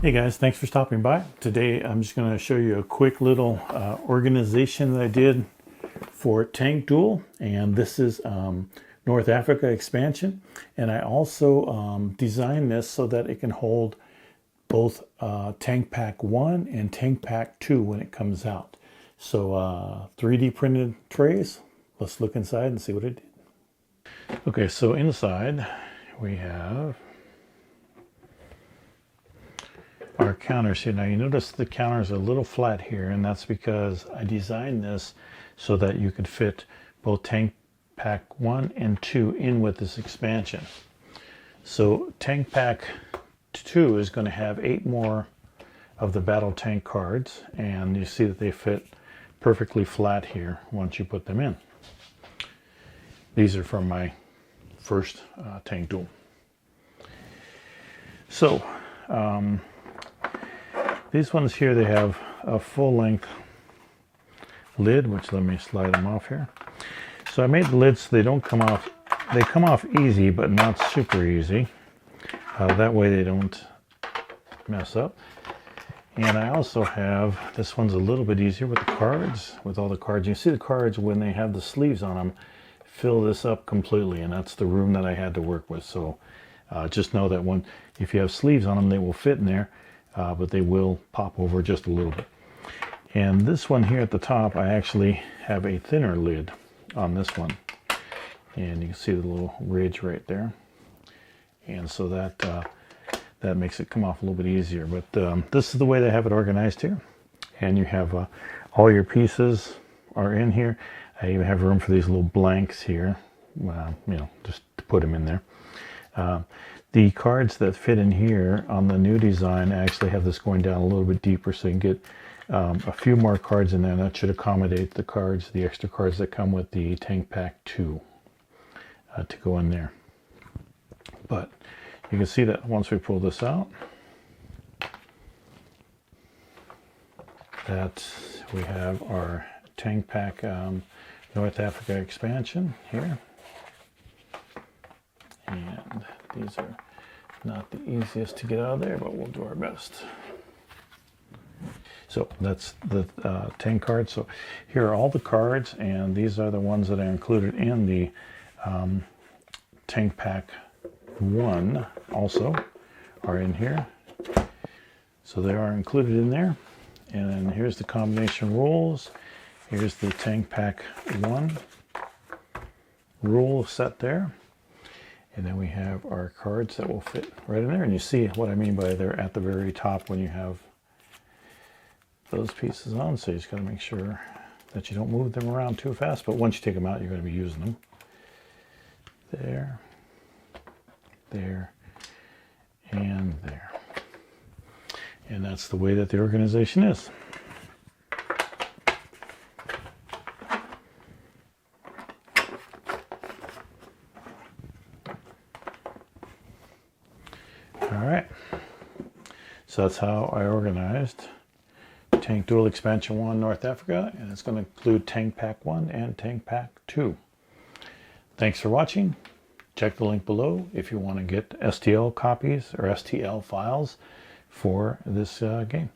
Hey guys, thanks for stopping by. Today I'm just going to show you a quick little organization that I did for Tank Duel, and this is North Africa expansion. And I also designed this so that it can hold both Tank Pack 1 and Tank Pack 2 when it comes out. So 3D printed trays. Let's look inside and see what it did. Okay, so inside we have our counters here. Now you notice the counters are a little flat here, and that's because I designed this so that you could fit both Tank Pack 1 and 2 in with this expansion. So Tank Pack 2 is going to have 8 more of the battle tank cards, and you see that they fit perfectly flat here once you put them in. These are from my first Tank Duel. So these ones here, they have a full-length lid, which let me slide them off here. So I made the lids so they don't come off. They come off easy, but not super easy. That way they don't mess up. And I also have, this one's a little bit easier with the cards, with all the cards. You see the cards, when they have the sleeves on them, fill this up completely, and that's the room that I had to work with. So just know that if you have sleeves on them, they will fit in there. But they will pop over just a little bit. And this one here at the top, I actually have a thinner lid on this one. And you can see the little ridge right there. And so that makes it come off a little bit easier. But this is the way they have it organized here. And you have all your pieces are in here. I even have room for these little blanks here, just to put them in there. The cards that fit in here on the new design actually have this going down a little bit deeper, so you can get a few more cards in there. That should accommodate the cards, the extra cards that come with the Tank Pack 2 to go in there. But you can see that once we pull this out, that we have our Tank Pack North Africa expansion here. And these are not the easiest to get out of there, but we'll do our best. So that's the tank cards. So here are all the cards, and these are the ones that I included in the Tank Pack 1 also are in here. So they are included in there. And then here's the combination rules. Here's the Tank Pack 1 rule set there. And then we have our cards that will fit right in there. And you see what I mean by they're at the very top when you have those pieces on. So you just got to make sure that you don't move them around too fast. But once you take them out, you're going to be using them. There, there, and there. And that's the way that the organization is. All right, so that's how I organized Tank Duel Expansion 1 North Africa, and it's going to include Tank Pack 1 and Tank Pack 2. Thanks for watching. Check the link below if you want to get STL copies or STL files for this game.